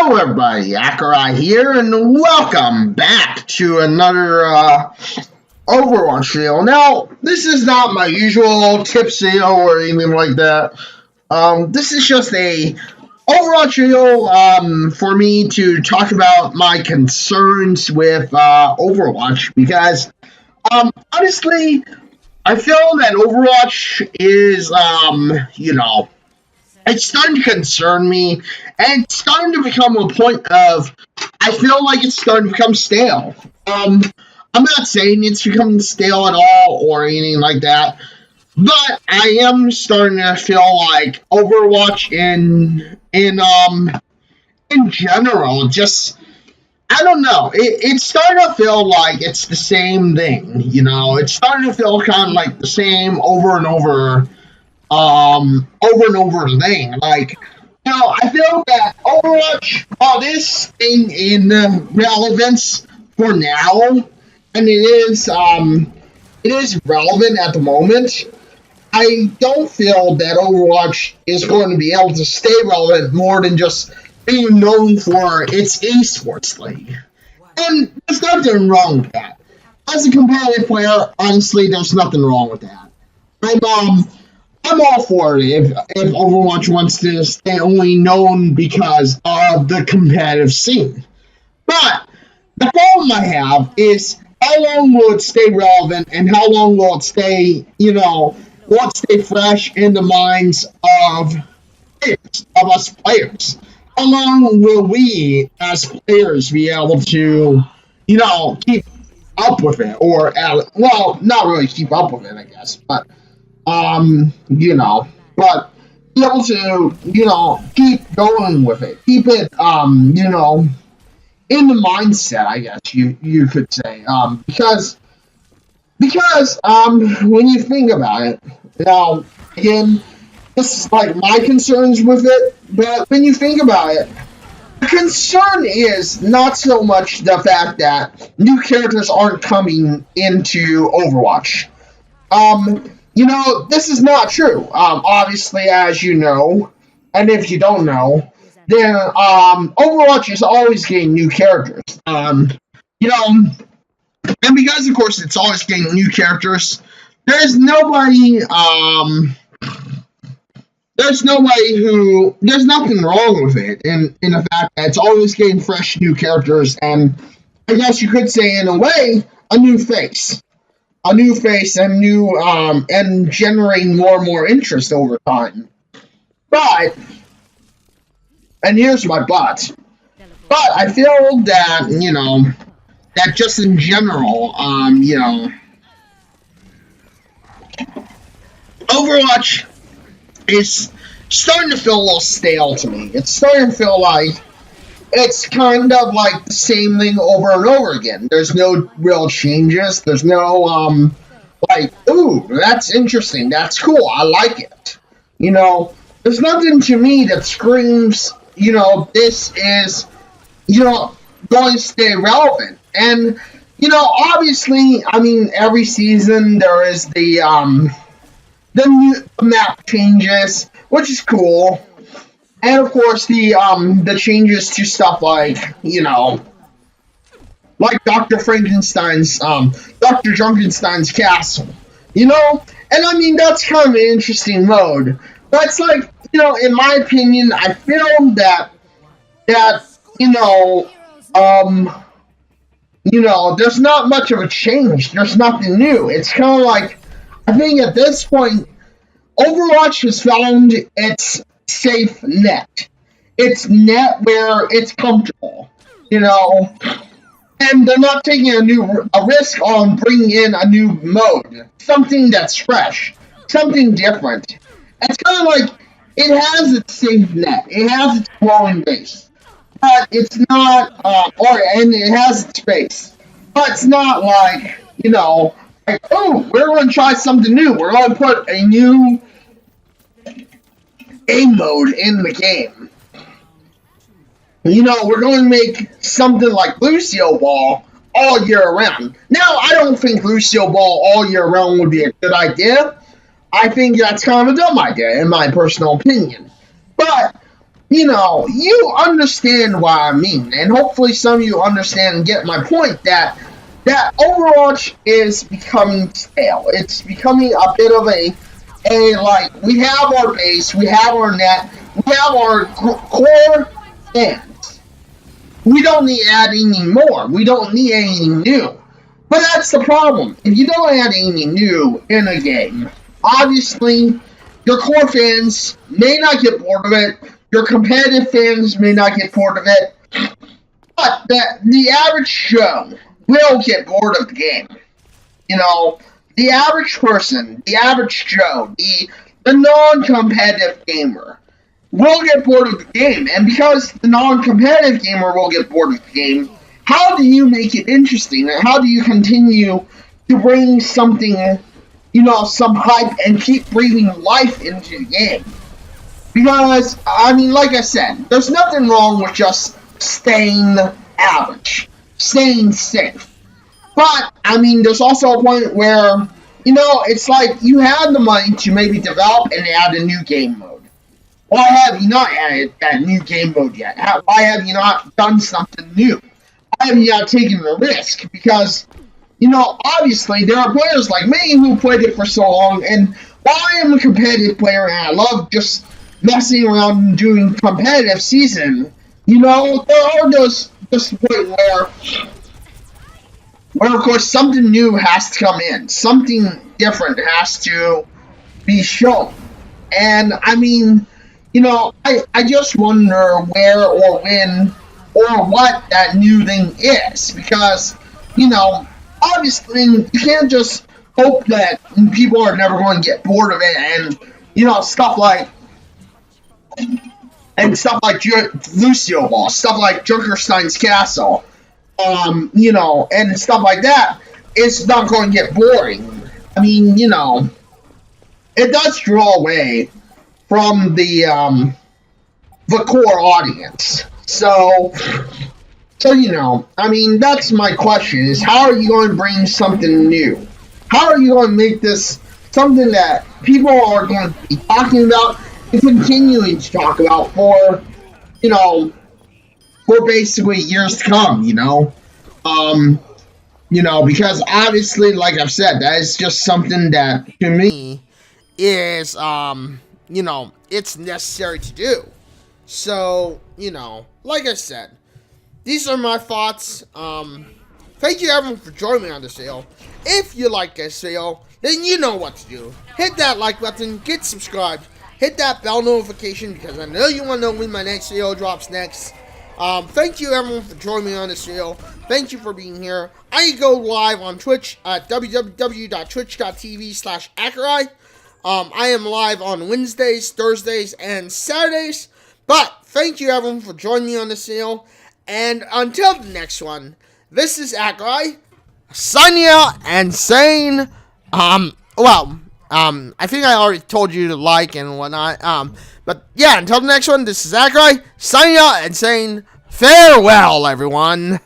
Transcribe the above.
Hello everybody, Accureye here, and welcome back to another Overwatch video. Now, this is not my usual tip video or anything like that. This is just a Overwatch video for me to talk about my concerns with Overwatch, because honestly, I feel that Overwatch is it's starting to concern me, and it's starting to become a point of, I feel like it's starting to become stale. I'm not saying it's becoming stale at all or anything like that, but I am starting to feel like Overwatch in general, just, I don't know, it's starting to feel like it's the same thing, it's starting to feel kind of like the same over and over thing. Like, I feel that Overwatch, while it is staying in relevance for now, and it is relevant at the moment, I don't feel that Overwatch is going to be able to stay relevant more than just being known for its esports league. And there's nothing wrong with that. As a competitive player, honestly, there's nothing wrong with that. I'm all for it if Overwatch wants to stay only known because of the competitive scene. But the problem I have is, how long will it stay relevant, and how long will it stay, fresh in the minds of us players? How long will we as players be able to, keep up with it, or not really keep up with it, I guess, but but be able to, keep going with it, keep it, in the mindset, I guess you could say, because when you think about it, now, again, this is like my concerns with it, but when you think about it, the concern is not so much the fact that new characters aren't coming into Overwatch. This is not true. Obviously, as you know, and if you don't know, then Overwatch is always getting new characters. And because, of course, it's always getting new characters, there's nothing wrong with it in the fact that it's always getting fresh new characters, and I guess you could say, in a way, a new face. And new, and generating more and more interest over time. But, and here's my but I feel that, that just in general, Overwatch is starting to feel a little stale to me. It's starting to feel like it's kind of like the same thing over and over again. There's no real changes. There's no, ooh, that's interesting. That's cool. I like it. There's nothing to me that screams, this is, going to stay relevant. And, obviously, every season there is the new map changes, which is cool. And of course, the changes to stuff like, like Dr. Frankenstein's, Dr. Drunkenstein's castle, and that's kind of an interesting mode. But it's like, in my opinion, I feel that there's not much of a change. There's nothing new. It's kind of like, I think at this point, Overwatch has found its safe net. It's net where it's comfortable, and they're not taking a risk on bringing in a new mode, something that's fresh, something different. It's kind of like, it has its safe net, it has its growing base, but it's not, and it has its base, but it's not like, oh, we're going to try something new, we're going to put a new game mode in the game. We're going to make something like Lucio Ball all year round. Now, I don't think Lucio Ball all year round would be a good idea. I think that's kind of a dumb idea, in my personal opinion. But, you understand what I mean, and hopefully some of you understand and get my point that Overwatch is becoming stale. It's becoming a bit of a like, we have our base, we have our net, we have our core fans. We don't need to add any more. We don't need anything new. But that's the problem. If you don't add anything new in a game, obviously your core fans may not get bored of it. Your competitive fans may not get bored of it. But the average Joe will get bored of the game. The average person, the average Joe, the non-competitive gamer will get bored of the game. And because the non-competitive gamer will get bored of the game, how do you make it interesting? And how do you continue to bring something, some hype and keep breathing life into the game? Because, like I said, there's nothing wrong with just staying average, staying safe. But, there's also a point where, it's like you have the money to maybe develop and add a new game mode. Why have you not added that new game mode yet? Why have you not done something new? Why have you not taken the risk? Because, obviously there are players like me who played it for so long, and while I am a competitive player and I love just messing around and doing competitive season, there are those point where of course something new has to come in, something different has to be shown. And I just wonder where or when or what that new thing is, because obviously you can't just hope that people are never going to get bored of it, and stuff like Lucio Ball, stuff like Junkerstein's Castle, and stuff like that, it's not going to get boring. It does draw away from the core audience. So that's my question, is how are you going to bring something new? How are you going to make this something that people are going to be talking about and continuing to talk about for basically years to come, because obviously, like I've said, that is just something that to me is, it's necessary to do. So, like I said, these are my thoughts. Thank you everyone for joining me on this video. If you like this video, then you know what to do. Hit that like button, get subscribed, hit that bell notification, because I know you want to know when my next video drops next. Thank you everyone for joining me on this video. Thank you for being here. I go live on Twitch at www.twitch.tv/Accureye. I am live on Wednesdays, Thursdays, and Saturdays. But thank you everyone for joining me on this video. And until the next one, this is Accureye signing out and saying, I think I already told you to like and whatnot. But yeah, until the next one, this is Accureye signing out and saying farewell, everyone.